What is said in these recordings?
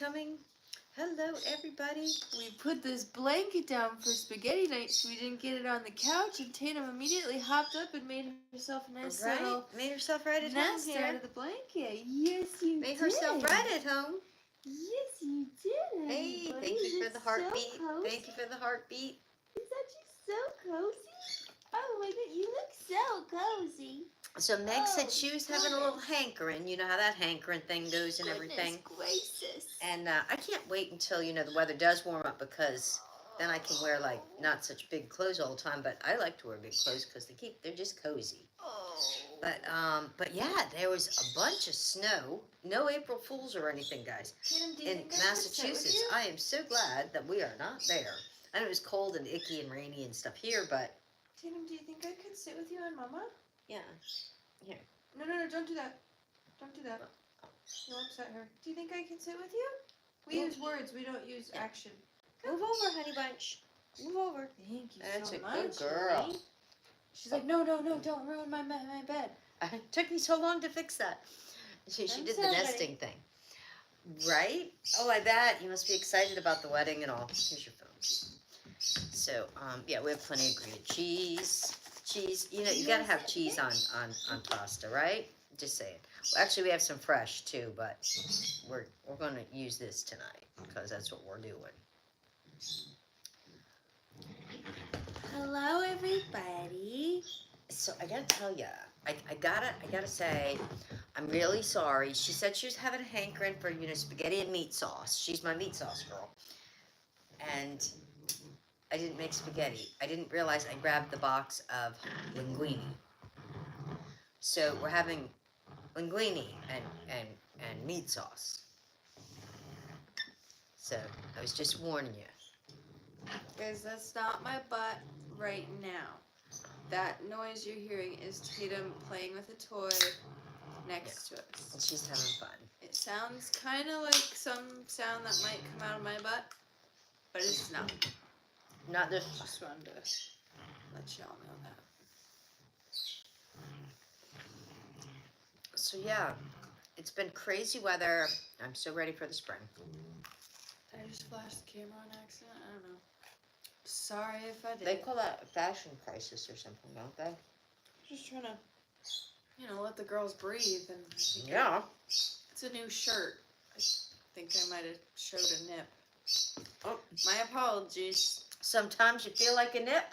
coming. Hello, everybody. We put this blanket down for spaghetti night so we didn't get it on the couch, and Tatum immediately hopped up and made herself a nice little made herself right at home nest here. out of the blanket. Yes, you Made did. herself right at home. Yes, you did. Hey, Everybody. thank you for the heartbeat. So Thank you for the heartbeat. Is that just so cozy? Oh my god, you look so cozy. So Meg said she was having a little hankering. You know how that hankering thing goes and everything. Gracious. And I can't wait until, the weather does warm up, because then I can wear, like, not such big clothes all the time. But I like to wear big clothes because they're just cozy. Oh. But yeah, there was a bunch of snow. No April Fools or anything, guys. In Massachusetts, I am so glad that we are not there. I know it was cold and icky and rainy and stuff here, but... Tatum, do you think I could sit with you and Mama? Yeah. Here. No, don't do that. Don't do that. You'll upset her. Do you think I can sit with you? We use words, we don't use action. Move over, honey bunch. Move over. Thank you That's so a much. good girl. Honey. She's like, no, don't ruin my bed. It took me so long to fix that. She did the nesting thing. Right? Oh, I bet. You must be excited about the wedding and all. Here's your phone. So, yeah, we have plenty of grated cheese. You gotta have cheese on pasta, right? Just saying. Well, actually, we have some fresh too, but we're gonna use this tonight because that's what we're doing. Hello, everybody. So I gotta tell ya, I gotta say, I'm really sorry. She said she was having a hankering for spaghetti and meat sauce. She's my meat sauce girl, and I didn't make spaghetti. I didn't realize I grabbed the box of linguine. So we're having linguine and meat sauce. So I was just warning you. Guys, that's not my butt right now. That noise you're hearing is Tatum playing with a toy next to us. And she's having fun. It sounds kind of like some sound that might come out of my butt, but it's not. Not this. Just wanted to let y'all know that. So yeah, it's been crazy weather. I'm so ready for the spring. Did I just flash the camera on accident? I don't know. Sorry if I did. They call that a fashion crisis or something, don't they? Just trying to, let the girls breathe. And yeah. It's a new shirt. I think I might have showed a nip. Oh, my apologies. Sometimes you feel like a nip.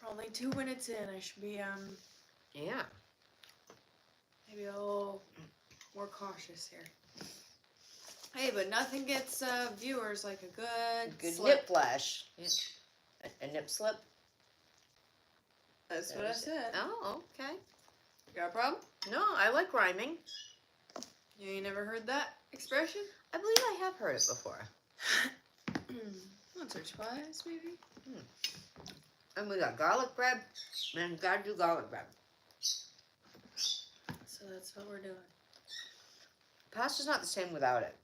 Only 2 minutes in, I should be Yeah. maybe a little more cautious here. Hey, but nothing gets viewers like a good slip. Nip flash. Yeah. A nip slip. That's what I said. Oh, okay. You got a problem? No, I like rhyming. You ain't never heard that expression? I believe I have heard it before. Once or twice, maybe. And we got garlic bread, and gotta do garlic bread. So that's what we're doing. Pasta's not the same without it.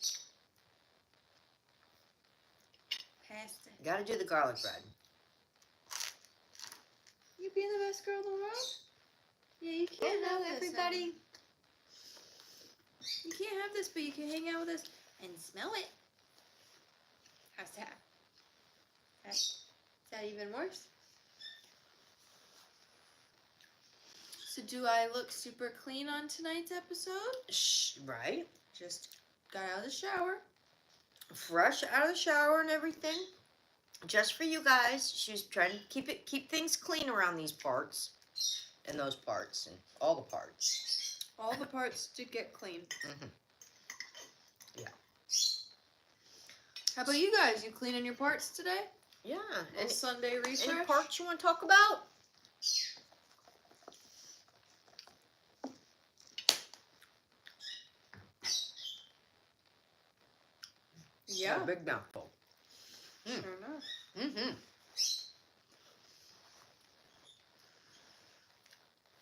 Pasta. Gotta do the garlic bread. You being the best girl in the world? Yeah, you can't have this, everybody. You can't have this, but you can hang out with us and smell it. How's that? Is that even worse? So do I look super clean on tonight's episode? Right. Just got out of the shower. Fresh out of the shower and everything. Just for you guys. She was trying to keep things clean around these parts. And those parts. And all the parts. All the parts to get clean. Mm-hmm. Yeah. How about you guys? You cleaning your parts today? Yeah. Any Sunday refresh? Any parts you want to talk about? Yeah. A big mouthful. Sure enough. Mm-hmm.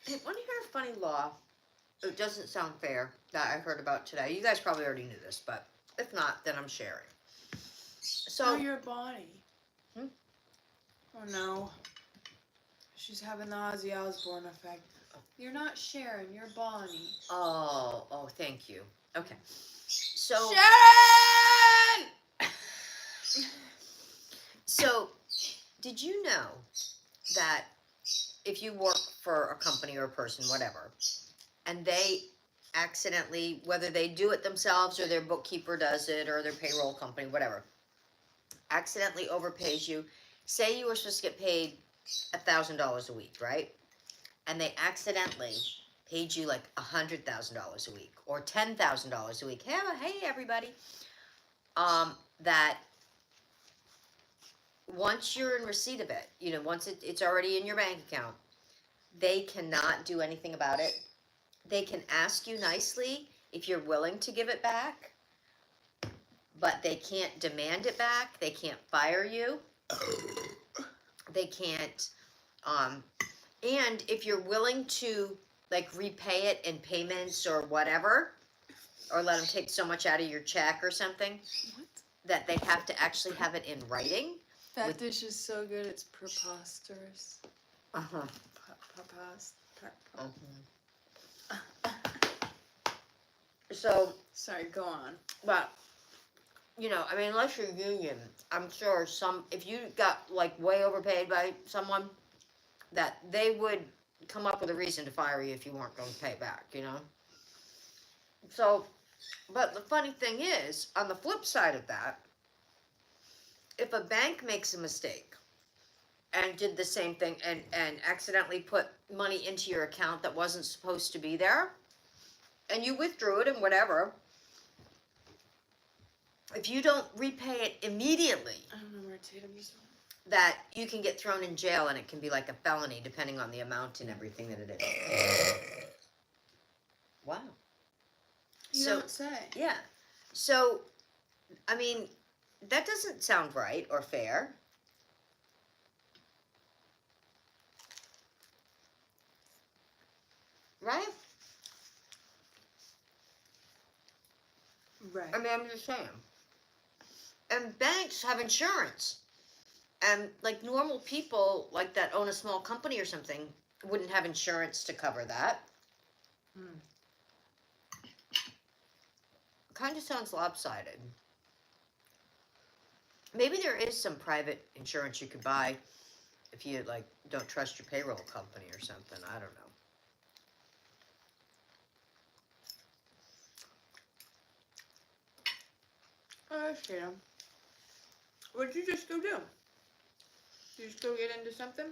Hey, want to hear a funny law? It doesn't sound fair that I heard about today. You guys probably already knew this, but if not, then I'm sharing. So your body. Oh no. She's having the Ozzy Osbourne effect. You're not sharing, you're Bonnie. Oh, thank you. Okay. So. Sharon! So, did you know that if you work for a company or a person, whatever, and they accidentally, whether they do it themselves or their bookkeeper does it or their payroll company, whatever, accidentally overpays you, say you were supposed to get paid $1,000 a week, right? And they accidentally paid you like $100,000 a week or $10,000 a week. Hey, everybody. That once you're in receipt of it, once it's already in your bank account, they cannot do anything about it. They can ask you nicely if you're willing to give it back, but they can't demand it back. They can't fire you. They can't, and if you're willing to like repay it in payments or whatever, or let them take so much out of your check or something, What? that they have to actually have it in writing. That dish is so good, it's preposterous. Uh-huh. So. Sorry, go on. But, unless you're union, I'm sure if you got like way overpaid by someone, that they would come up with a reason to fire you if you weren't going to pay back, So, but the funny thing is, on the flip side of that, if a bank makes a mistake and did the same thing and accidentally put money into your account that wasn't supposed to be there, and you withdrew it and whatever, if you don't repay it immediately, I don't know where Tatum is. that you can get thrown in jail, and it can be like a felony depending on the amount and everything that it is. Wow. You don't say. Yeah. So, that doesn't sound right or fair. Right? Right. I'm just saying. And banks have insurance. And like normal people, like that own a small company or something, wouldn't have insurance to cover that. Kind of sounds lopsided. Maybe there is some private insurance you could buy if you like don't trust your payroll company or something. I don't know. Oh, Tatum. What did you just go do? Did you just go get into something?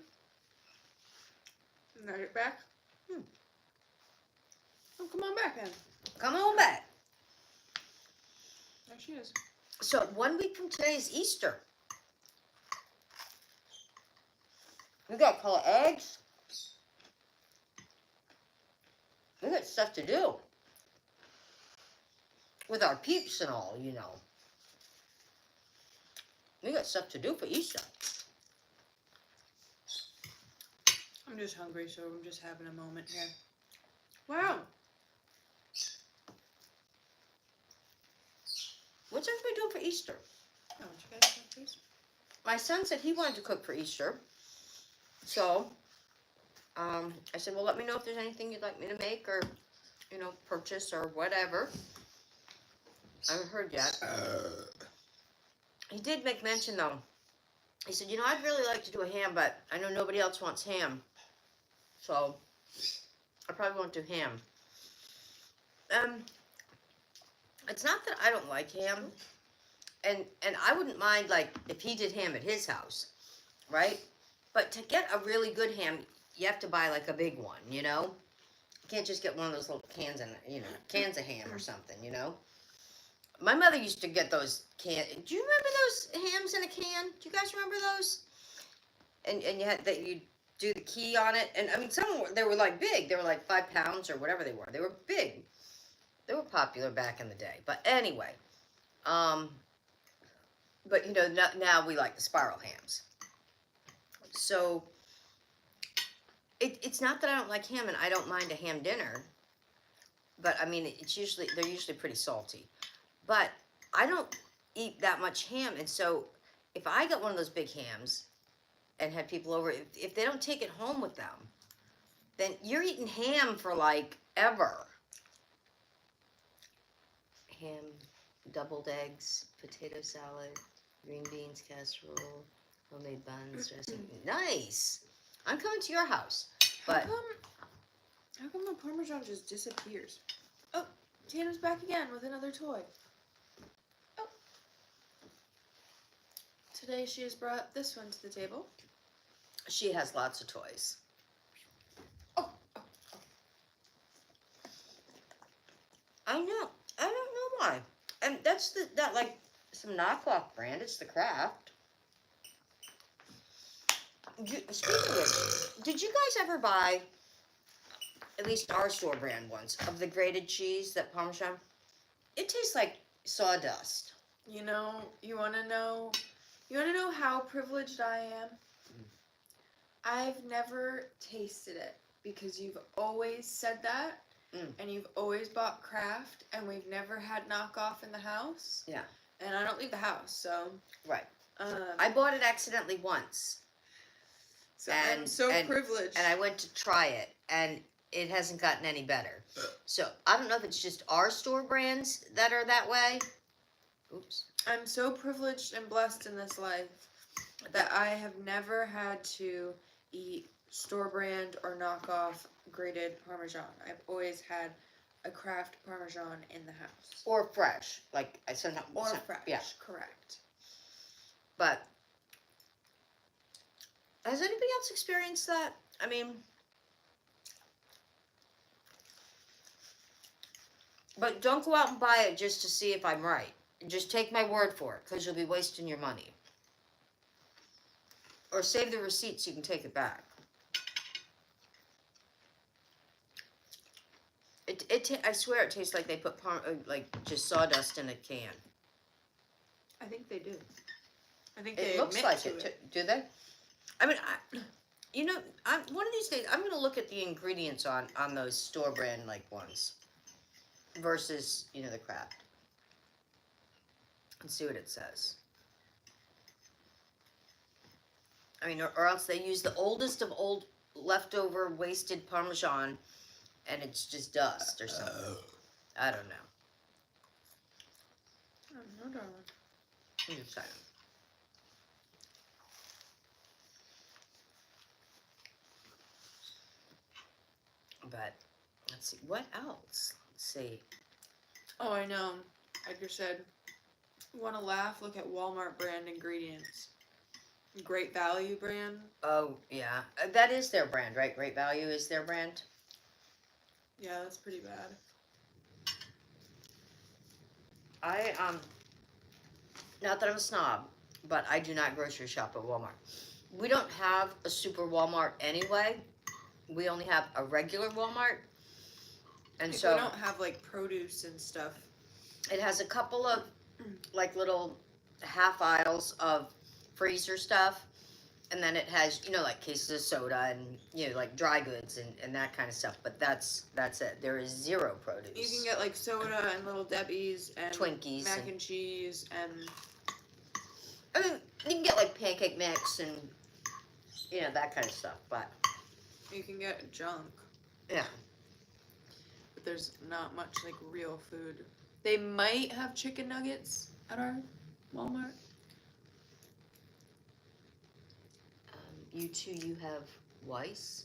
And get back? Oh, come on back then. Come on back. There she is. So 1 week from today is Easter. We got to collect eggs. We got stuff to do. With our peeps and all, We got stuff to do for Easter. I'm just hungry, so I'm just having a moment here. Wow. What's everybody doing for Easter? Oh, what you guys want, please? My son said he wanted to cook for Easter. So, I said, well, let me know if there's anything you'd like me to make or, purchase or whatever. I haven't heard yet. He did make mention, though. He said, I'd really like to do a ham, but I know nobody else wants ham. So, I probably won't do ham. It's not that I don't like ham. And I wouldn't mind, like, if he did ham at his house, right? But to get a really good ham, you have to buy, like, a big one, You can't just get one of those little cans of ham or something, My mother used to get those cans. Do you remember those hams in a can? Do you guys remember those? And you had that you do the key on it. And some they were like big. They were like 5 pounds or whatever they were. They were big. They were popular back in the day. But anyway, but now we like the spiral hams. So it's not that I don't like ham and I don't mind a ham dinner. But they're usually pretty salty. But I don't eat that much ham, and so if I got one of those big hams and had people over, if they don't take it home with them, then you're eating ham for like ever. ham, doubled eggs, potato salad, green beans casserole, homemade buns, dressing. Nice. I'm coming to your house, but How come the Parmesan just disappears? Oh, Tana's back again with another toy. Oh. Today she has brought this one to the table. she has lots of toys. Oh. I know. I don't know why. And that's that like some knockoff brand. It's the Kraft. Speaking of which, did you guys ever buy, at least our store brand ones, of the grated cheese, that Parmesan? It tastes like sawdust. You know, you wanna know how privileged I am? I've never tasted it because you've always said that. And you've always bought Kraft, and we've never had knockoff in the house. Yeah. And I don't leave the house, so. Right. I bought it accidentally once. So I'm so privileged. And I went to try it, and it hasn't gotten any better. So I don't know if it's just our store brands that are that way. Oops. I'm so privileged and blessed in this life that I have never had to eat store brand or knockoff grated Parmesan. I've always had a Kraft Parmesan in the house. Or fresh, like I sometimes. Or fresh, yeah. Correct. But has anybody else experienced that? I mean, but don't go out and buy it just to see if I'm right. Just take my word for it, because you'll be wasting your money. Or save the receipt so you can take it back. I swear it tastes like they put like just sawdust in a can. I think they do. I think It they looks admit like to it. Do they? I mean, one of these days I'm gonna look at the ingredients on those store brand like ones versus the Kraft and see what it says. I mean, or else they use the oldest of old leftover wasted Parmesan, and it's just dust or something. I don't know. I don't know, darling. I'm just saying. But let's see, what else? Let's see. Oh, I know. Edgar said, "You want to laugh? Look at Walmart brand ingredients. Great Value brand." Oh yeah, that is their brand, right? Great Value is their brand. Yeah, that's pretty bad. I not that I'm a snob, but I do not grocery shop at Walmart. We don't have a super Walmart anyway. We only have a regular Walmart, and so we don't have like produce and stuff. It has a couple of like little half aisles of freezer stuff, and then it has like cases of soda and like dry goods and that kind of stuff. But that's it. There is zero produce. You can get like soda and Little Debbie's and Twinkies mac and cheese and. I mean, you can get like pancake mix and that kind of stuff, but you can get junk. Yeah. But there's not much like real food. They might have chicken nuggets at our Walmart. You have Weiss?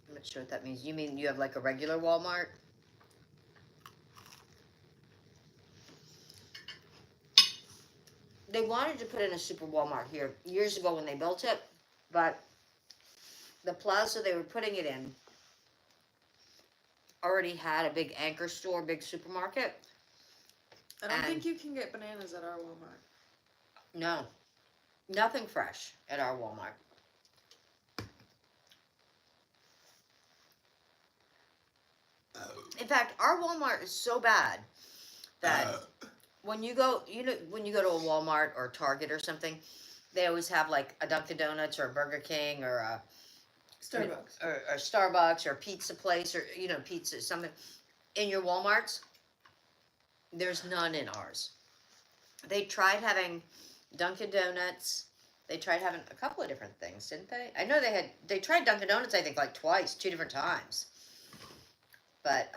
I'm not sure what that means. You mean you have like a regular Walmart? They wanted to put in a super Walmart here years ago when they built it, but the plaza they were putting it in already had a big anchor store, big supermarket. I don't think you can get bananas at our Walmart. No. Nothing fresh at our Walmart. In fact, our Walmart is so bad that when you go to a Walmart or Target or something, they always have like a Dunkin' Donuts or a Burger King or a Starbucks or Starbucks or a pizza place or pizza something in your Walmarts. There's none in ours. They tried having Dunkin' Donuts. They tried having a couple of different things, didn't they? I know they tried Dunkin' Donuts, I think, like twice, 2 different times. But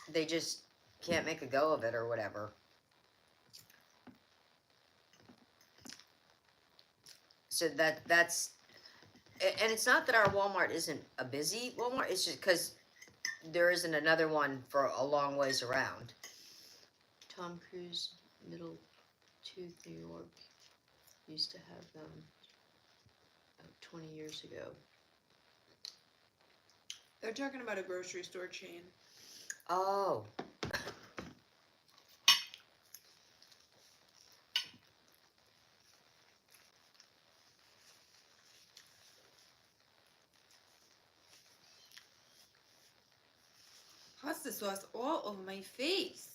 they just can't make a go of it or whatever. So that's, and it's not that our Walmart isn't a busy Walmart. It's just because there isn't another one for a long ways around. Tom Cruise, Middle Tooth, New York, used to have them 20 years ago. They're talking about a grocery store chain. Oh. Pasta sauce all over my face.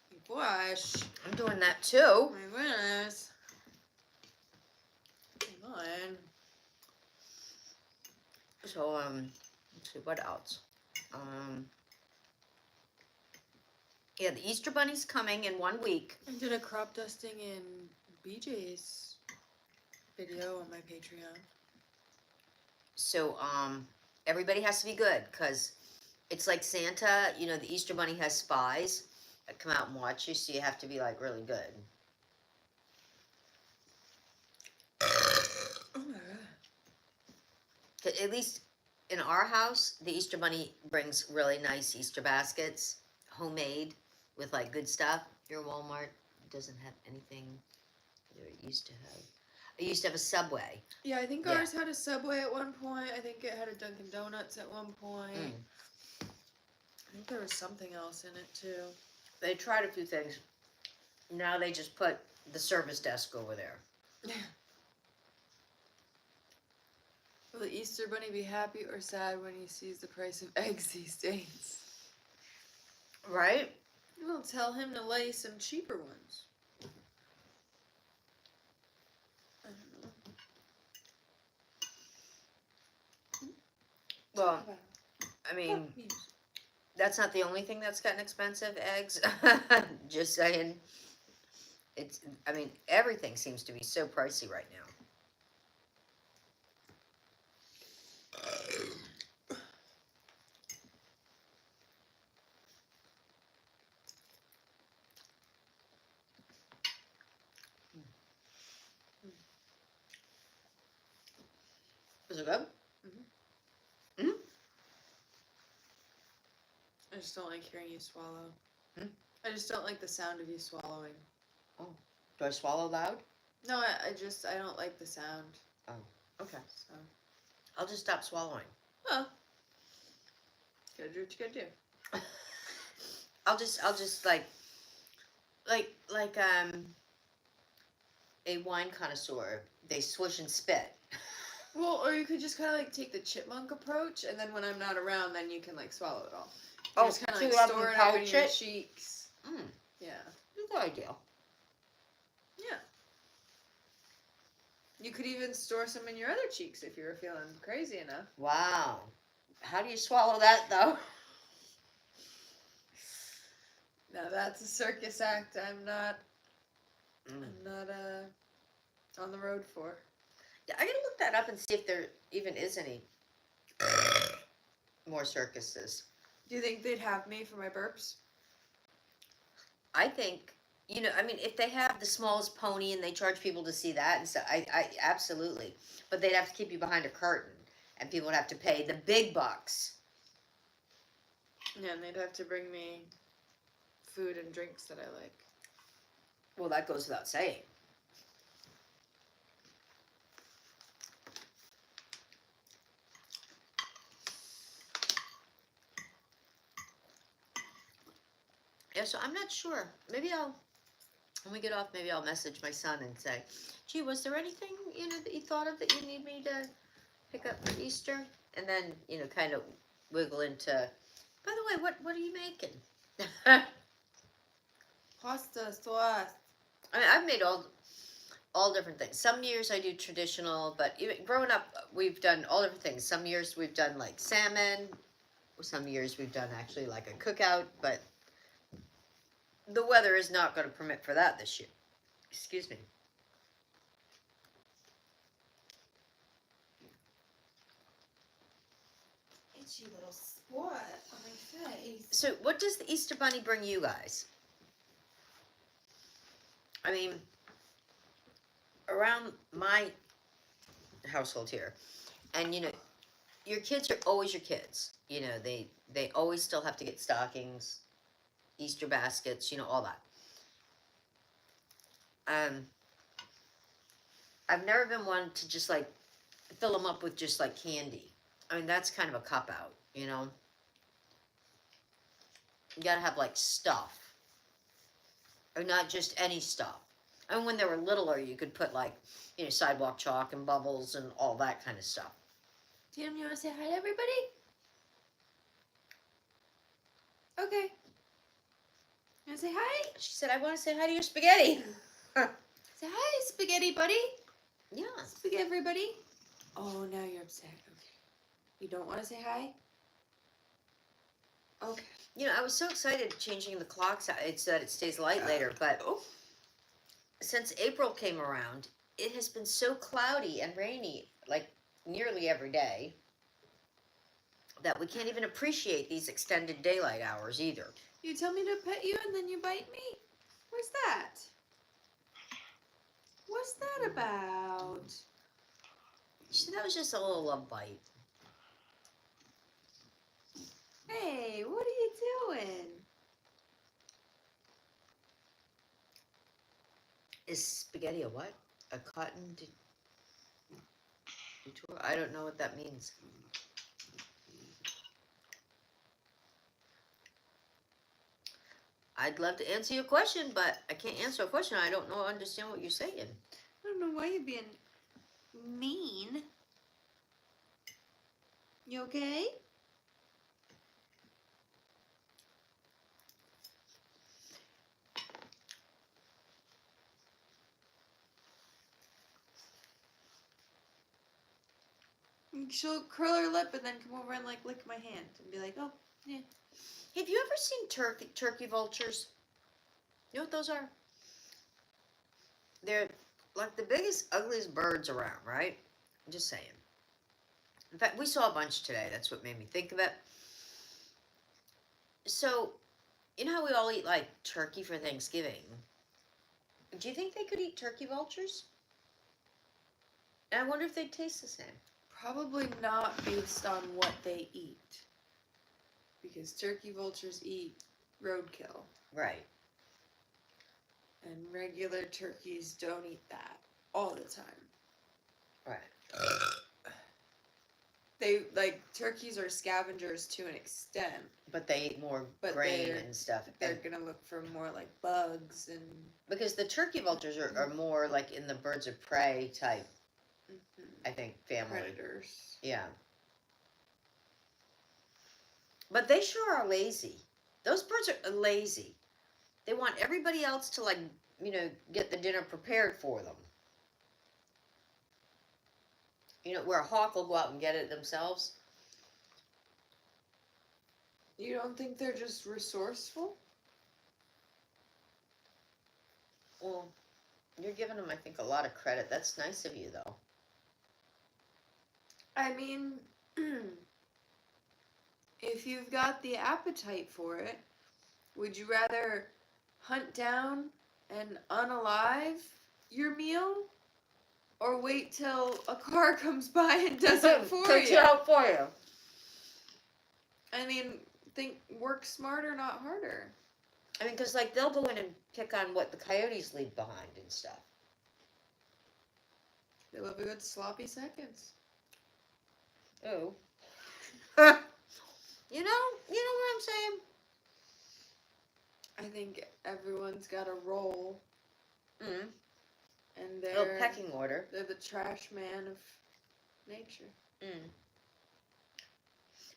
My gosh. I'm doing that too. Oh my goodness. Come on. So, let's see, what else? Yeah, the Easter Bunny's coming in 1 week. I did a crop dusting in BJ's video on my Patreon. So, everybody has to be good, because it's like Santa, you know, the Easter Bunny has spies that come out and watch you, so you have to be, like, really good. Oh my god. 'Cause at least in our house, the Easter Bunny brings really nice Easter baskets, homemade, with, like, good stuff. Your Walmart doesn't have anything that it used to have. I used to have a Subway. Yeah, I think Yeah. ours had a Subway at one point. I think it had a Dunkin' Donuts at one point. I think there was something else in it too. They tried a few things. Now they just put the service desk over there. Will the Easter Bunny be happy or sad when he sees the price of eggs these days? Right? We'll tell him to lay some cheaper ones. I don't know. Well, I mean, that's not the only thing that's gotten expensive, eggs. Just saying. It's, I mean, everything seems to be so pricey right now. Is it good? I just don't like hearing you swallow. Hmm? I just don't like the sound of you swallowing. Do I swallow loud? No, I don't like the sound. Okay. So, I'll just stop swallowing. well, gotta do what you gotta do. I'll just like a wine connoisseur. They swish and spit. Well, or you could just kind of like take the chipmunk approach, and then when I'm not around, then you can like swallow it all. You just kind of like store it up in your cheeks. Yeah. Good idea. Yeah. You could even store some in your other cheeks if you were feeling crazy enough. Wow. How do you swallow that though? Now that's a circus act. I'm not on the road for. Yeah, I gotta look that up and see if there even is any more circuses. Do you think they'd have me for my burps? I think, you know, I mean, if they have the smallest pony and they charge people to see that and stuff, I absolutely. But they'd have to keep you behind a curtain, and people would have to pay the big bucks. Yeah, and they'd have to bring me food and drinks that I like. Well, that goes without saying. Yeah, so I'm not sure. Maybe when we get off, maybe I'll message my son and say, gee, was there anything, you know, that you thought of that you need me to pick up for Easter? And then, you know, kind of wiggle into, by the way, what are you making? Pasta sauce. I mean, I've made all different things. Some years I do traditional, but even growing up, we've done all different things. Some years we've done like salmon. Some years we've done actually like a cookout, but the weather is not going to permit for that this year. Excuse me. Itchy little spot on my Okay. So, what does the Easter Bunny bring you guys? I mean, around my household here, and your kids are always your kids. They always still have to get stockings, Easter baskets, all that. I've never been one to just like fill them up with just like candy. I mean, that's kind of a cop out, You gotta have like stuff, or not just any stuff. I mean, when they were littler, you could put like, sidewalk chalk and bubbles and all that kind of stuff. Tim, you want to say hi to everybody? Okay. You want to say hi? She said, I want to say hi to your spaghetti. Say hi, spaghetti buddy. Yeah. Spaghetti everybody. Oh, now you're upset. Okay. You don't want to say hi? Okay. I was so excited changing the clocks out so that it stays light later, but since April came around, it has been so cloudy and rainy, like nearly every day, that we can't even appreciate these extended daylight hours either. You tell me to pet you and then you bite me? Where's that? What's that about? She said that was just a little love bite. Hey, what are you doing? Is spaghetti a what? A cotton detour? I don't know what that means. I'd love to answer your question, but I can't answer a question. I don't understand what you're saying. I don't know why you're being mean. You okay? She'll curl her lip and then come over and like lick my hand and be like, oh, yeah. Have you ever seen turkey vultures? You know what those are? They're like the biggest, ugliest birds around, right? I'm just saying. In fact, we saw a bunch today. That's what made me think of it. So, you know how we all eat like turkey for Thanksgiving? Do you think they could eat turkey vultures? And I wonder if they'd taste the same. Probably not based on what they eat. Because turkey vultures eat roadkill. Right. And regular turkeys don't eat that all the time. Right. They, like, turkeys are scavengers to an extent. But they eat more grain and stuff. They're going to look for more, like, bugs and... Because the turkey vultures are more, like, in the birds of prey type, I think, family. Predators. Yeah. But they sure are lazy. Those birds are lazy. They want everybody else to, like, get the dinner prepared for them. Where a hawk will go out and get it themselves. You don't think they're just resourceful? Well, you're giving them, I think, a lot of credit. That's nice of you, though. I mean, if you've got the appetite for it, would you rather hunt down and unalive your meal? Or wait till a car comes by and does it for Takes you? it out for you. I mean, work smarter, not harder. I mean, because, like, they'll go in and pick on what the coyotes leave behind and stuff. They love a good sloppy seconds. Oh. You know what I'm saying? I think everyone's got a role. Mm. And A little pecking order. They're the trash man of nature. Mm.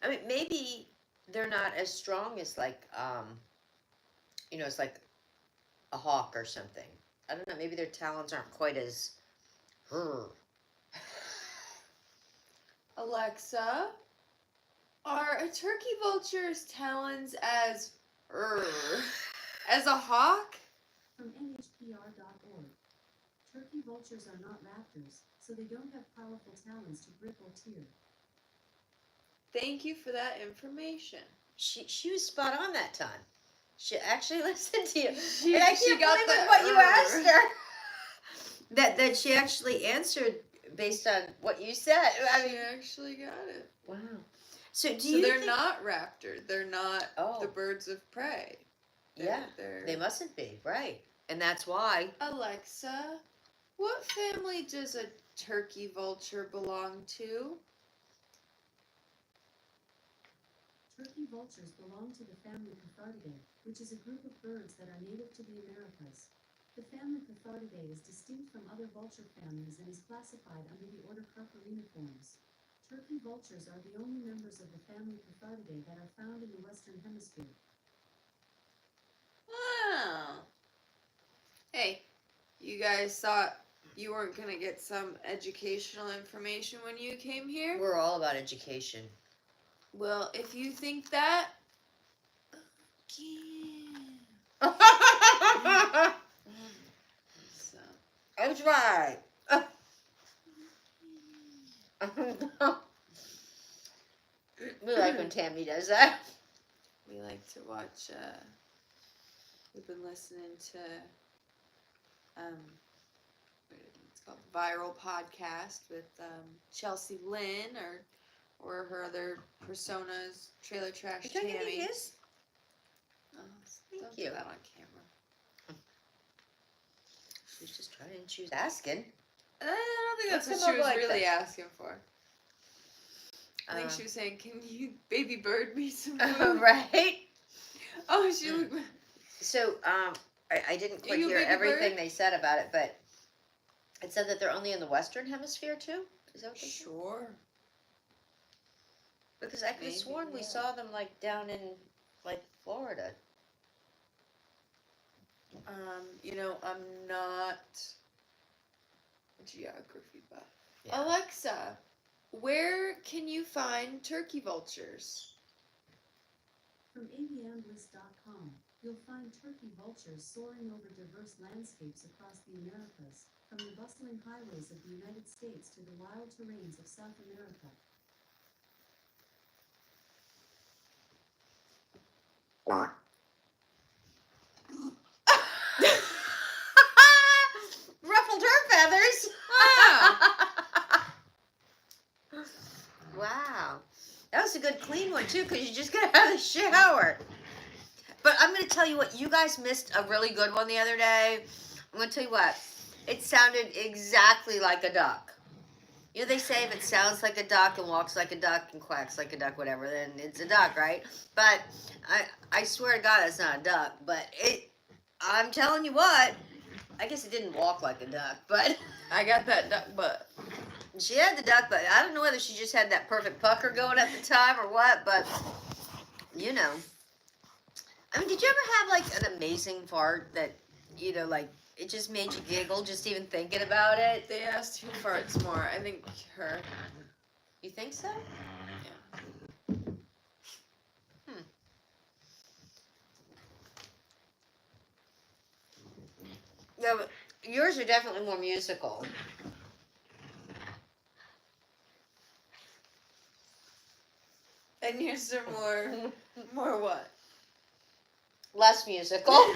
I mean, maybe they're not as strong as, like, it's like a hawk or something. I don't know. Maybe their talons aren't quite as... Alexa, are a turkey vulture's talons as a hawk? From NHPR.org. Turkey vultures are not raptors, so they don't have powerful talons to grip or tear. Thank you for that information. She was spot on that time. She actually listened to you. And I She can't got believe the what you asked her. That she actually answered based on what you said. I She mean, actually got it. wow. So do So you they're think... not raptors. They're not Oh. the birds of prey. Yeah, They're... they mustn't be, right. And that's why. Alexa, what family does a turkey vulture belong to? Turkey vultures belong to the family Cathartidae, which is a group of birds that are native to the Americas. The family Cathartidae is distinct from other vulture families and is classified under the order Carporheniformes. Turkey vultures are the only members of the family Cathartidae that are found in the Western Hemisphere. Oh. Hey, you guys thought you weren't going to get some educational information when you came here? We're all about education. Well, if you think that, again. So. That's right. We like when Tammy does that. We like to watch, we've been listening to, it's called Viral Podcast with Chelsea Lynn or her other personas, Trailer Trash Which I think Tammy. it is. Oh, Thank don't you. do that on camera. She was just trying. She was asking. I don't think that's Let's what come she up was like really this. asking for. I think she was saying, "Can you baby bird me some food?" Right. Oh, she looked. So, I didn't quite You hear baby everything bird? they said about it, but it said that they're only in the Western Hemisphere too. Is that what they said? Sure. Because I could have Maybe, sworn we yeah. saw them like down in like Florida. I'm not a geography buff. Yeah. Alexa, where can you find turkey vultures? From avmbliss.com, you'll find turkey vultures soaring over diverse landscapes across the Americas, from the bustling highways of the United States to the wild terrains of South America. Ruffled her feathers. Wow. Wow. That was a good clean one too, because you just got out of the shower. But I'm going to tell you what, you guys missed a really good one the other day. I'm going to tell you what, it sounded exactly like a duck. You know, they say if it sounds like a duck and walks like a duck and quacks like a duck, whatever, then it's a duck, right? But I swear to God, it's not a duck. But I'm telling you what, I guess it didn't walk like a duck, but I got that duck butt. she had the duck butt. I don't know whether she just had that perfect pucker going at the time or what, but you know. I mean, did you ever have like an amazing fart that, you know, like it just made you giggle just even thinking about it? They asked who farts more. I think her. You think so? Yeah. Yeah, but yours are definitely more musical. And yours are more what? Less musical.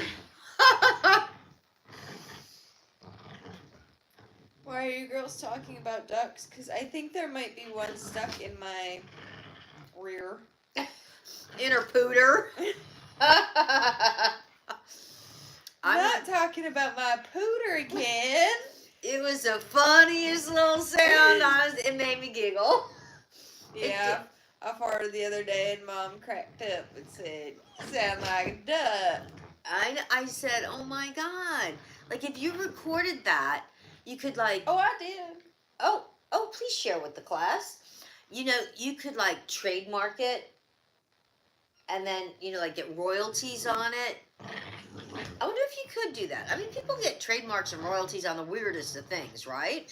Why are you girls talking about ducks? Because I think there might be one stuck in my rear. Inner pooter. I'm not talking about my pooter again. It was the funniest little sound. It made me giggle. Yeah, I farted the other day and Mom cracked up and said, "Sound like a duck." I said, oh my God. Like, if you recorded that, you could, like... Oh, I did. Oh, please share with the class. You know, you could, like, trademark it and then, you know, like, get royalties on it. I wonder if you could do that. I mean, people get trademarks and royalties on the weirdest of things, right?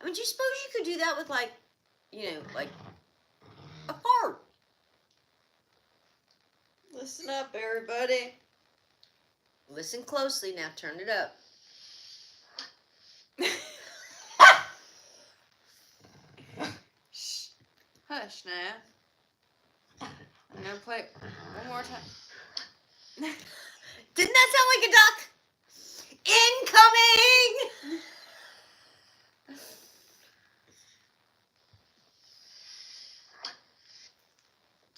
I mean, do you suppose you could do that with, like, you know, like, a fart? Listen up, everybody. Listen closely now. Turn it up. Shh. Hush now. I'm gonna play. more time. Didn't that sound like a duck? Incoming!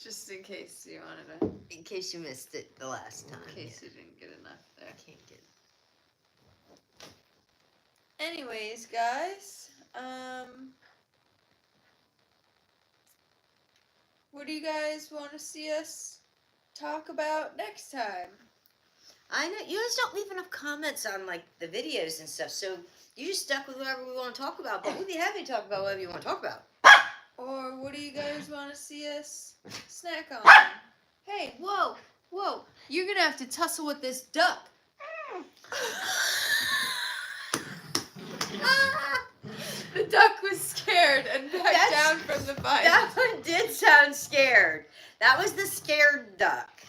Just in case you wanted to. In case you missed it the last time. In case you didn't get enough there. I can't get. Anyways, guys, what do you guys want to see us talk about next time? I know you guys don't leave enough comments on like the videos and stuff, so you just stuck with whatever we want to talk about. But we'd be happy to talk about whatever you want to talk about. Or what do you guys want to see us snack on? Hey, whoa, you're gonna have to tussle with this duck. The duck was scared and backed down from the fight. That one did sound scared. That was the scared duck.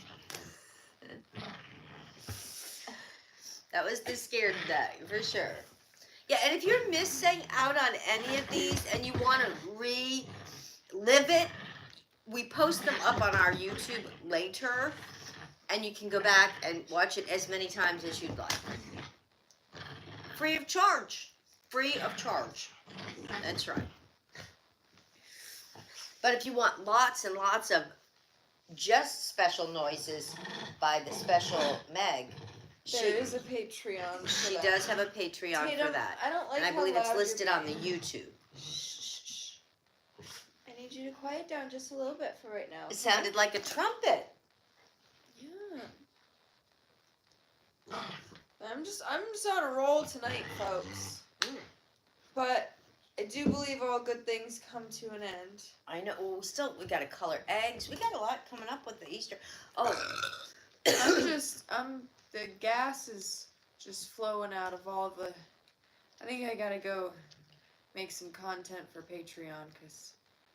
That was the scared duck, for sure. Yeah, and if you're missing out on any of these and you want to relive it, we post them up on our YouTube later, and you can go back and watch it as many times as you'd like. Free of charge. Free of charge. That's right. But if you want lots and lots of just special noises by the special Meg, There is a Patreon for she that. does have a Patreon Tatum, for that. I don't like And I how believe it's loud listed you're on the being. YouTube. I need you to quiet down just a little bit for right now. It sounded like a trumpet. Yeah. I'm just on a roll tonight, folks. Mm. But I do believe all good things come to an end. I know. Well, we got to color eggs. We got a lot coming up with the Easter. Oh. The gas is just flowing out of all the. I think I gotta go make some content for Patreon because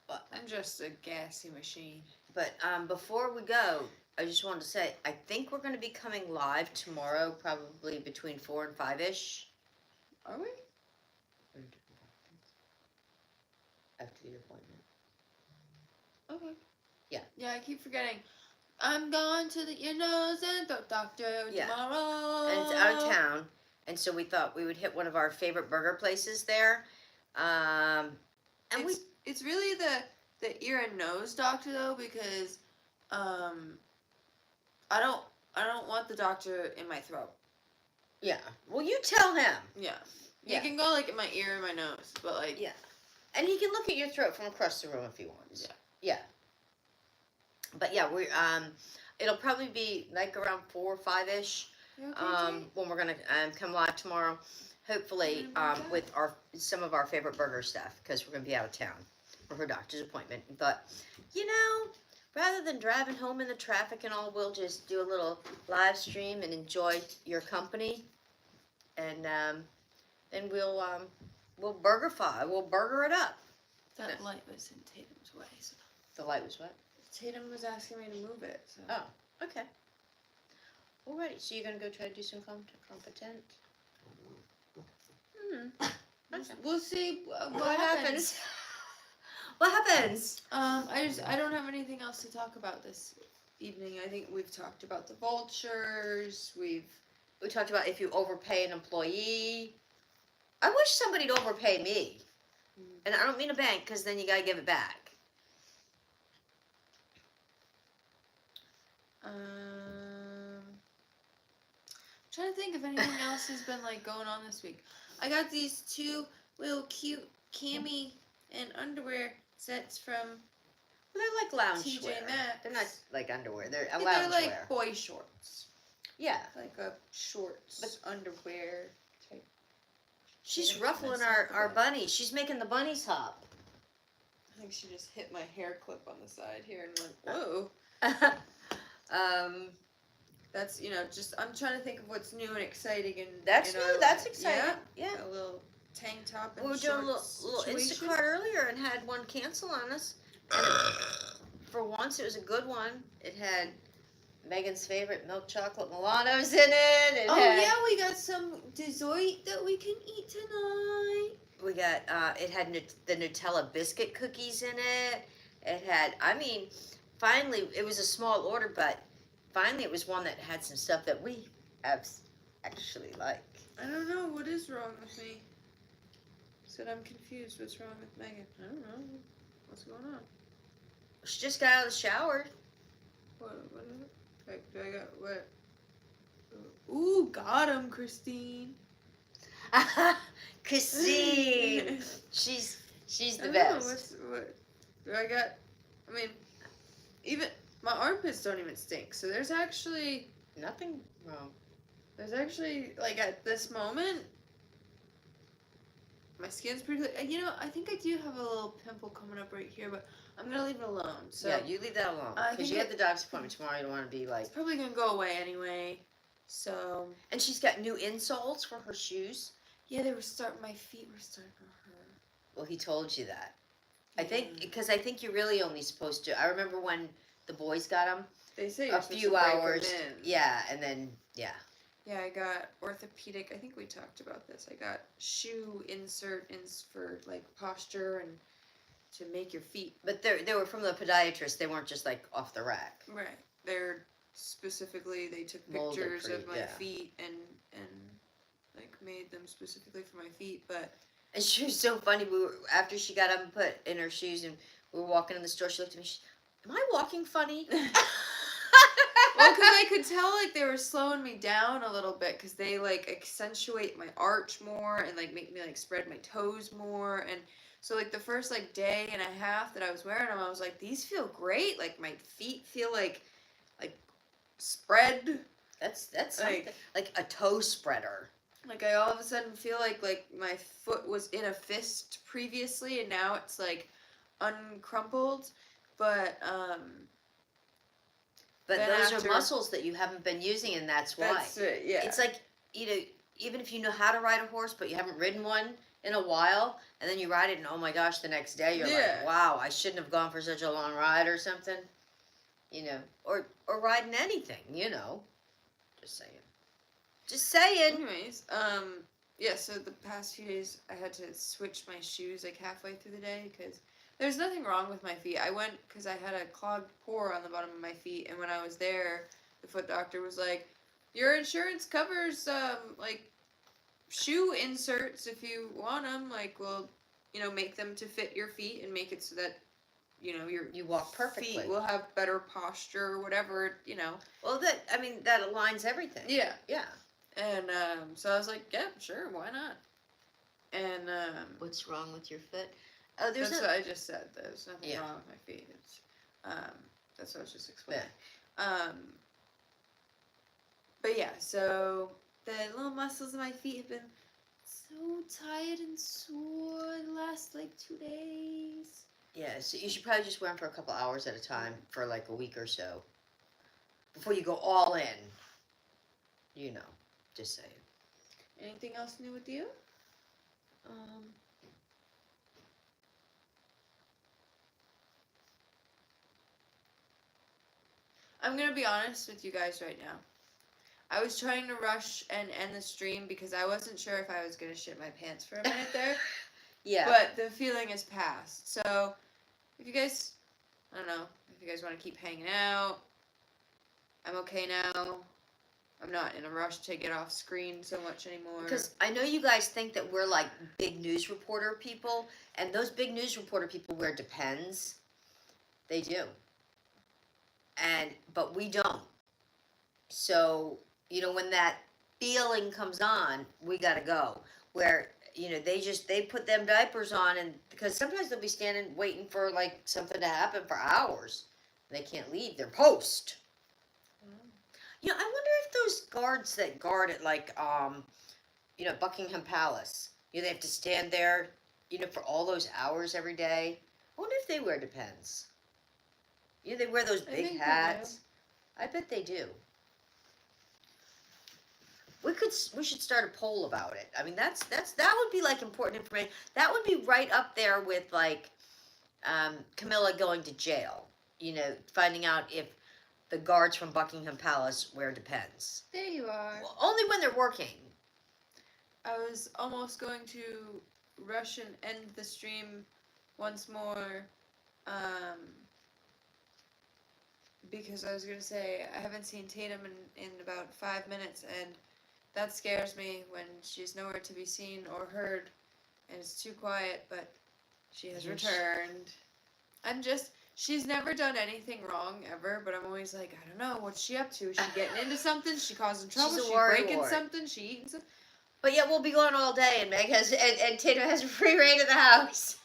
I'm just a gassy machine. But before we go, I just wanted to say, I think we're going to be coming live tomorrow, probably between 4 and 5-ish. Are we? After the appointment. Okay. Yeah. Yeah, I keep forgetting. I'm going to the ear, nose, and throat doctor Yeah. tomorrow. And it's out of town, and so we thought we would hit one of our favorite burger places there. It's really the ear and nose doctor though, because I don't want the doctor in my throat. Yeah. Well, you tell him. Yeah. Yeah. You can go like in my ear and my nose, but like Yeah. And he can look at your throat from across the room if he wants. Yeah. Yeah. But yeah, we it'll probably be like around 4 or 5-ish. You okay, Jay? When we're gonna come live tomorrow, hopefully with some of our favorite burger stuff, because we're gonna be out of town for her doctor's appointment. And thought, rather than driving home in the traffic and all, we'll just do a little live stream and enjoy your company, and then we'll burgerify. We'll burger it up. That light was in Tatum's way. So. The light was what? Tatum was asking me to move it. So. Oh, okay. Alrighty, so you're gonna go try to do some competent? We'll see What happens? What happens? I don't have anything else to talk about this evening. I think we've talked about the vultures. We talked about if you overpay an employee. I wish somebody'd overpay me. And I don't mean a bank, because then you gotta give it back. Trying to think if anything else has been like going on this week. I got these 2 little cute cami and underwear sets from Well, they're like lounge TJ wear. Maxx. They're not like underwear. They're a They're lounge like wear. boy shorts. Yeah. Like a shorts underwear type. She's Yeah, ruffling that's our not bunny. She's making the bunnies hop. I think she just hit my hair clip on the side here and went, whoa. That's, just, I'm trying to think of what's new and exciting and That's new. That's exciting. Yeah. Yeah. A little tank top and We were doing a little situation. Instacart earlier and had one cancel on us. And for once, it was a good one. It had Megan's favorite milk chocolate Milanos in it. We got some dessert that we can eat tonight. We got, it had the Nutella biscuit cookies in it. It had, finally, it was a small order, but finally it was one that had some stuff that we actually like. I don't know what is wrong with me. Said I'm confused. What's wrong with Megan? I don't know. What's going on? She just got out of the shower. What is it? Like, do I got what? Ooh, got him, Christine. Christine, she's the I don't best. know, what do I got? I mean, even my armpits don't even stink. So there's actually Nothing wrong. There's actually, like, at this moment, my skin's pretty clear. You know, I think I do have a little pimple coming up right here, but I'm going to leave it alone. So Yeah, you leave that alone. I Because think you have the doctor's appointment tomorrow. You don't want to be like... it's probably going to go away anyway. So... And she's got new insoles for her shoes. Yeah, my feet were starting to hurt. Well, he told you that. Yeah. I think, because I think you're really only supposed to... I remember when the boys got them. They say A you're supposed few to break 'em hours. in. Yeah, and then, yeah. Yeah, I got Orthopedic. I think we talked about this. I got shoe inserts for, like, posture and to make your feet. But they were from the podiatrist. They weren't just, like, off the rack. Right. They're specifically, they took Molded pictures for you, of my yeah. feet and like made them specifically for my feet. But And she was so funny. After she got up and put in her shoes and we were walking in the store, she looked at me. Am I walking funny? well, because I could tell like they were slowing me down a little bit because they like accentuate my arch more and like make me like spread my toes more. And so like the first like day and a half that I was wearing them, I was like, these feel great. Like my feet feel like spread. That's something. Like a toe spreader. Like I all of a sudden feel like my foot was in a fist previously and now it's like uncrumpled. But those after- are muscles that you haven't been using, and that's why. that's it, yeah. It's like, you know, even if you know how to ride a horse, but you haven't ridden one in a while, and then you ride it, and oh my gosh, the next day you're like, wow, I shouldn't have gone for such a long ride or something. You know, or riding anything, you know. Just saying. Just saying. Anyways, yeah, so the past few days I had to switch my shoes like halfway through the day because there's nothing wrong with my feet. I went because I had a clogged pore on the bottom of my feet, and when I was there, the foot doctor was like, your insurance covers, like, shoe inserts if you want them. Like, we'll, you know, make them to fit your feet and make it so that, you know, You walk perfectly. feet will have better posture or whatever, you know. Well, that aligns everything. Yeah. Yeah. And, so I was like, yeah, sure, why not? And, What's wrong with your foot? Oh, that's what I just said. There's nothing Yeah. wrong with my feet. It's, that's what I was just explaining. But yeah, so the little muscles of my feet have been so tired and sore the last like 2 days. Yeah, so you should probably just wear them for a couple hours at a time for like a week or so. Before you go all in. You know, just saying. Anything else new with you? I'm gonna be honest with you guys right now. I was trying to rush and end the stream because I wasn't sure if I was gonna shit my pants for a minute there. Yeah. But the feeling is past. So, if you guys, I don't know, if you guys want to keep hanging out, I'm okay now. I'm not in a rush to get off screen so much anymore. Because I know you guys think that we're like big news reporter people, and those big news reporter people wear Depends. They do. But we don't. So, you know, when that feeling comes on, we gotta go. Where, you know, they put them diapers on, and because sometimes they'll be standing waiting for like something to happen for hours. They can't leave their post. You know, I wonder if those guards that guard at like, you know, Buckingham Palace, you know, they have to stand there, you know, for all those hours every day. I wonder if they wear Depends. You know, they wear those big hats. I bet they do. We should start a poll about it. I mean, that would be like important information. That would be right up there with like, Camilla going to jail. You know, finding out if the guards from Buckingham Palace wear Depends. There you are. Well, only when they're working. I was almost going to rush and end the stream once more. because I was gonna say I haven't seen Tatum in about 5 minutes, and that scares me when she's nowhere to be seen or heard, and it's too quiet. But she has returned. She's never done anything wrong ever, but I'm always like, I don't know, what's she up to? Is she getting into something? Is she causing trouble? She's a Is she worry breaking wart. something? She eating something? But yet we'll be gone all day, and Meg has and Tatum has free reign of the house.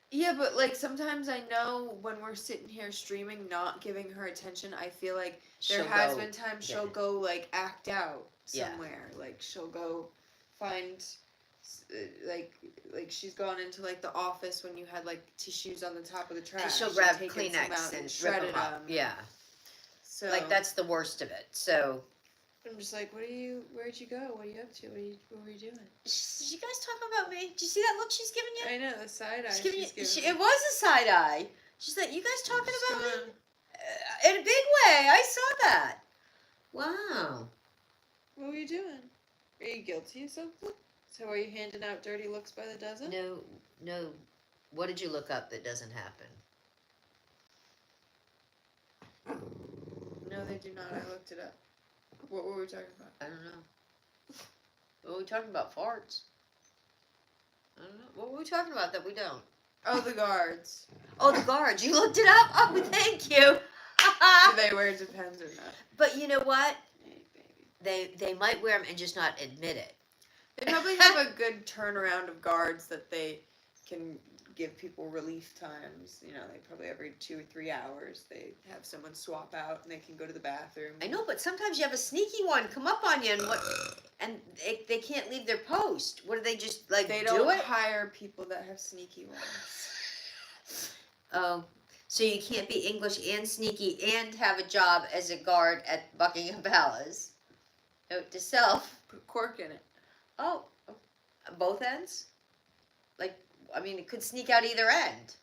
Yeah, but like sometimes I know when we're sitting here streaming, not giving her attention, I feel like there has been times she'll go like act out somewhere. Yeah. Like she'll go find like she's gone into like the office when you had like tissues on the top of the trash. And she'll grab Kleenex and shredded them. Yeah. So like that's the worst of it. So I'm just like, where'd you go? What are you up to? What were you doing? Did you guys talk about me? Did you see that look she's giving you? I know, the side eye. It was a side eye. She's like, you guys talking about me? In a big way. I saw that. Wow. What were you doing? Are you guilty of something? So are you handing out dirty looks by the dozen? No. What did you look up that doesn't happen? No, they do not. I looked it up. What were we talking about? I don't know. What were we talking about? Farts? I don't know. What were we talking about that we don't? Oh, the guards. Oh, the guards. You looked it up? Oh, thank you. Do they wear Depends or not? But you know what? Hey, they might wear them and just not admit it. They probably have a good turnaround of guards that they can give people relief times. You know, they probably every 2 or 3 hours they have someone swap out and they can go to the bathroom. I know, but sometimes you have a sneaky one come up on you and they can't leave their post. What do they just like? They don't hire people that have sneaky ones. Oh, so you can't be English and sneaky and have a job as a guard at Buckingham Palace. Note to self. Put cork in it. Oh, both ends? Like, I mean, it could sneak out either end.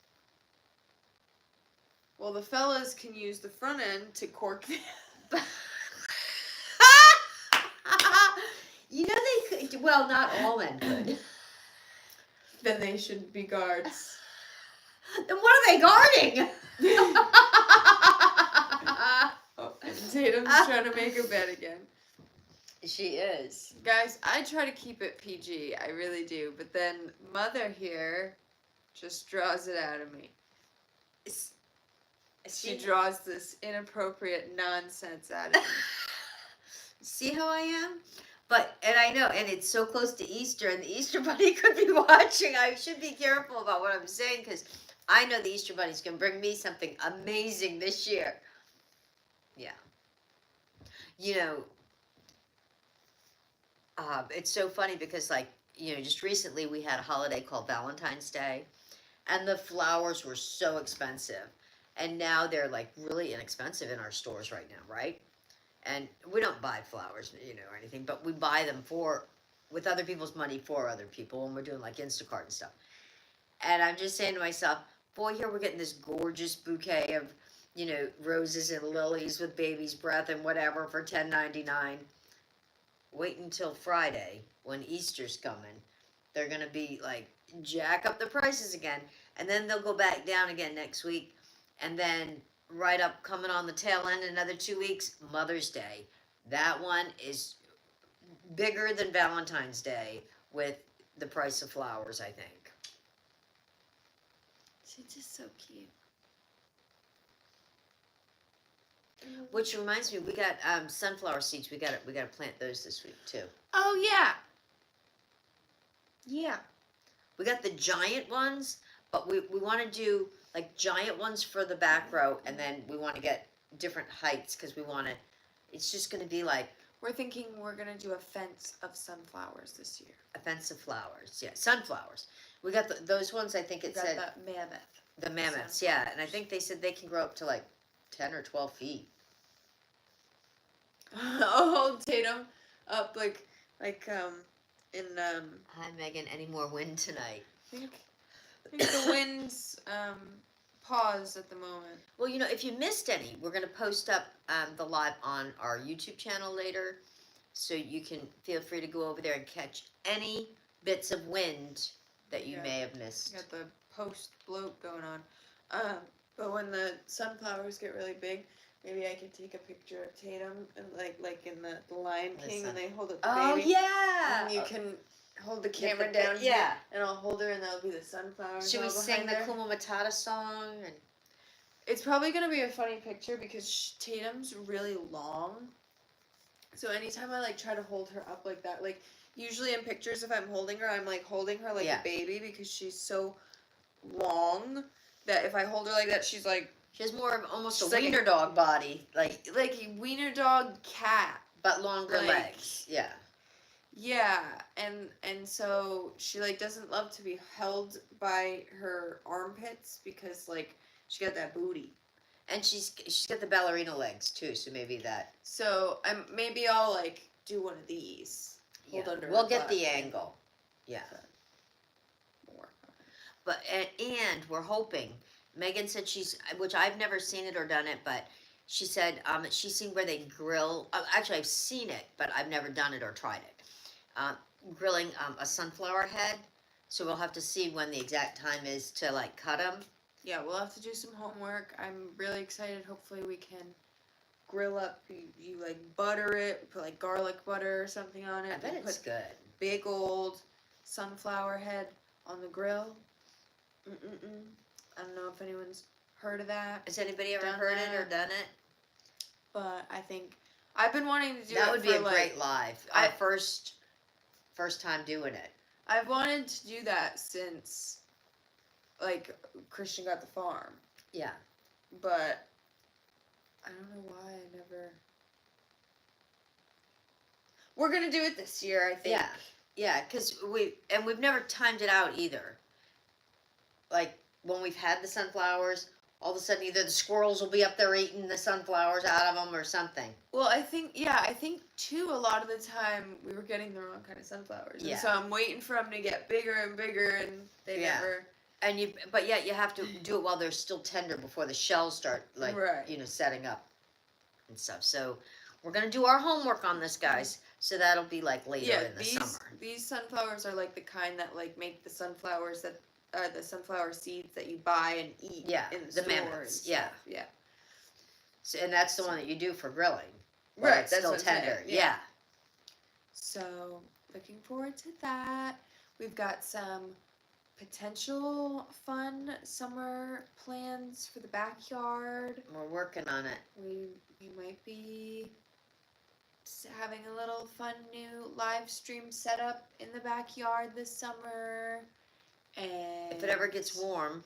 Well, the fellas can use the front end to cork the You know they could. Well, not all men could. Then they should be guards. Then what are they guarding? Oh, Tatum's trying to make her bed again. She is. Guys, I try to keep it PG. I really do. But then Mother here just draws it out of me. She draws this inappropriate nonsense out of me. See how I am? And I know, and it's so close to Easter, and the Easter Bunny could be watching. I should be careful about what I'm saying, because I know the Easter Bunny's going to bring me something amazing this year. Yeah. You know, it's so funny because, like, you know, just recently we had a holiday called Valentine's Day, and the flowers were so expensive. And now they're, like, really inexpensive in our stores right now, right? And we don't buy flowers, you know, or anything, but we buy them with other people's money for other people, and we're doing, like, Instacart and stuff. And I'm just saying to myself, boy, here we're getting this gorgeous bouquet of, you know, roses and lilies with baby's breath and whatever for $10.99. Wait until Friday when Easter's coming. They're going to be like, jack up the prices again. And then they'll go back down again next week. And then right up coming on the tail end, another 2 weeks, Mother's Day. That one is bigger than Valentine's Day with the price of flowers, I think. She's just so cute. Which reminds me, we got sunflower seeds. We got to plant those this week too. Oh yeah. Yeah. We got the giant ones, but we want to do like giant ones for the back row, and then we want to get different heights because we want to. It's just going to be like. We're thinking we're going to do a fence of sunflowers this year. A fence of flowers, yeah, sunflowers. We got those ones. I think it said the mammoth. The mammoths, yeah, and I think they said they can grow up to like 10 or 12 feet. I'll hold Tatum up like in Hi Megan, any more wind tonight? I think the wind's paused at the moment. Well, you know, if you missed any, we're gonna post up the live on our YouTube channel later, so you can feel free to go over there and catch any bits of wind that you may have missed. Got the post bloat going on. But when the sunflowers get really big, maybe I could take a picture of Tatum and like in the Lion The King sun. when they hold up the Oh baby. yeah. And you can hold the Get camera the down here, yeah. and I'll hold her, and that'll be the sunflowers. Should we all sing behind the her. Kuma Matata song? And It's probably gonna be a funny picture because Tatum's really long. So anytime I like try to hold her up like that, like usually in pictures if I'm holding her, I'm like holding her like Yeah. a baby because she's so long that if I hold her like that, she's like she has more of almost a She's like a- wiener dog body, like a wiener dog cat. but longer like- legs. Yeah. Yeah, and so she like doesn't love to be held by her armpits because like she got that booty. And she's got the ballerina legs too, so maybe that. So maybe I'll like do one of these. Hold Yeah. under We'll her get butt the and angle. Yeah. we'll work on it. But and we're hoping. Megan said which I've never seen it or done it, but she said that she's seen where they grill. Actually, I've seen it, but I've never done it or tried it. Grilling a sunflower head. So we'll have to see when the exact time is to like cut them. Yeah, we'll have to do some homework. I'm really excited. Hopefully we can grill up. You like butter it, put like garlic butter or something on it. I bet and it's put good. big old sunflower head on the grill. I don't know if anyone's heard of that, Has anybody ever Done heard it or that. done it? but I think I've been wanting to do That it would for be a like, great live. I- Our first time doing it. I've wanted to do that since like Christian got the farm, Yeah. but I don't know why I never. We're gonna do it this year, I think. Yeah. Yeah, because we've never timed it out either. Like when we've had the sunflowers, all of a sudden either the squirrels will be up there eating the sunflowers out of them or something. Well, I think too. A lot of the time we were getting the wrong kind of sunflowers, Yeah. and so I'm waiting for them to get bigger and bigger, and they Yeah. never. And but yet you have to do it while they're still tender before the shells start like Right. setting up and stuff. So we're gonna do our homework on this, guys. So that'll be like later Yeah, in the summer. these sunflowers are like the kind that like make the sunflowers that are the sunflower seeds that you buy and eat. Yeah, in the the store mammoths, and yeah. stuff. Yeah. So, and that's the one that you do for grilling. while Right. It's That's still what I'm saying, tender. yeah. Yeah. So looking forward to that. We've got some potential fun summer plans for the backyard. We're working on it. We might be having a little fun new live stream setup in the backyard this summer. And If it ever gets warm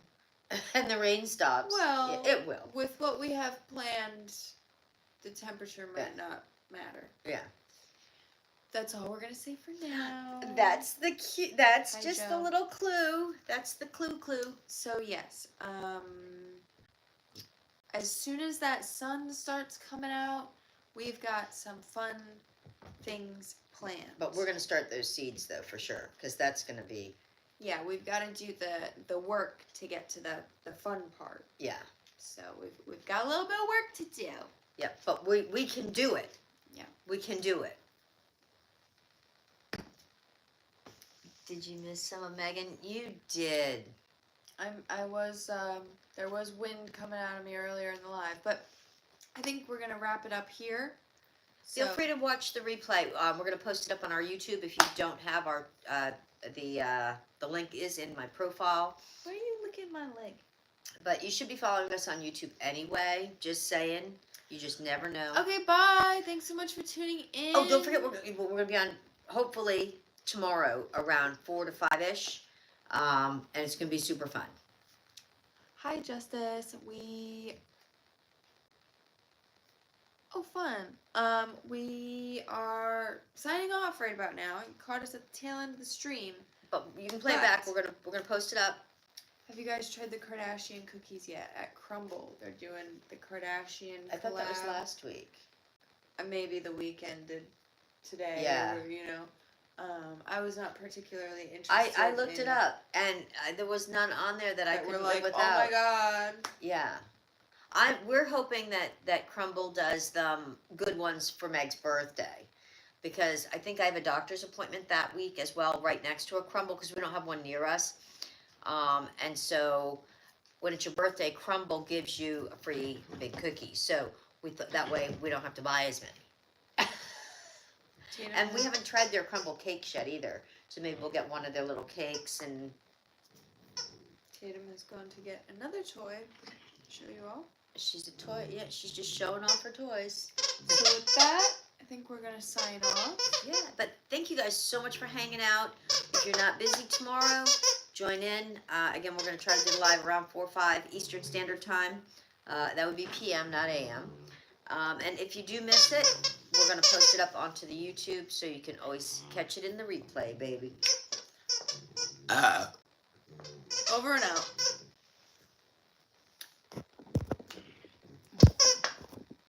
and the rain stops, Well, it will. with what we have planned, the temperature might Yeah. not matter. Yeah. That's all we're gonna say for now. That's the cute. That's Hi, just the Joe. little clue. That's the clue. So yes, as soon as that sun starts coming out, we've got some fun things planned. But we're gonna start those seeds though for sure, because that's gonna be Yeah, we've got to do the work to get to the fun part. yeah. So we've got a little bit of work to do. Yeah, but we can do it. Yeah. We can do it. Did you miss some of Megan? You did. I was there was wind coming out of me earlier in the live, but I think we're gonna wrap it up here. Feel So- free to watch the replay. We're gonna post it up on our YouTube. If you don't have our the link is in my profile. Why are you looking at my leg? But you should be following us on YouTube anyway. Just saying. You just never know. Okay, bye. Thanks so much for tuning in. Oh, don't forget we're gonna be on hopefully tomorrow around 4 to 5ish, and it's gonna be super fun. Hi, Justice. Fun. We are signing off right about now. You caught us at the tail end of the stream. But you can play it But- back. We're gonna post it up. Have you guys tried the Kardashian cookies yet? At Crumble, they're doing the Kardashian I thought that was collab. last week. Maybe the weekend did today. Yeah. Or, I was not particularly interested. I looked in it up, and there was none on there that I That couldn't we're live like, without. oh my god. Yeah. We're hoping that Crumble does good ones for Meg's birthday, because I think I have a doctor's appointment that week as well, right next to a Crumble, because we don't have one near us. And so when it's your birthday, Crumble gives you a free big cookie. So we thought that way we don't have to buy as many. Tatum And we is- haven't tried their crumble cakes yet either. So maybe we'll get one of their little cakes and Tatum is going to get another toy. Show you all. she's a toy. Yeah, she's just showing off her toys. So with that, I think we're gonna sign off. Yeah, but thank you guys so much for hanging out. If you're not busy tomorrow, join in. Again, we're going to try to do live around 4 or 5 Eastern Standard Time. That would be PM, not AM. And if you do miss it, we're going to post it up onto the YouTube so you can always catch it in the replay, baby. Over and out.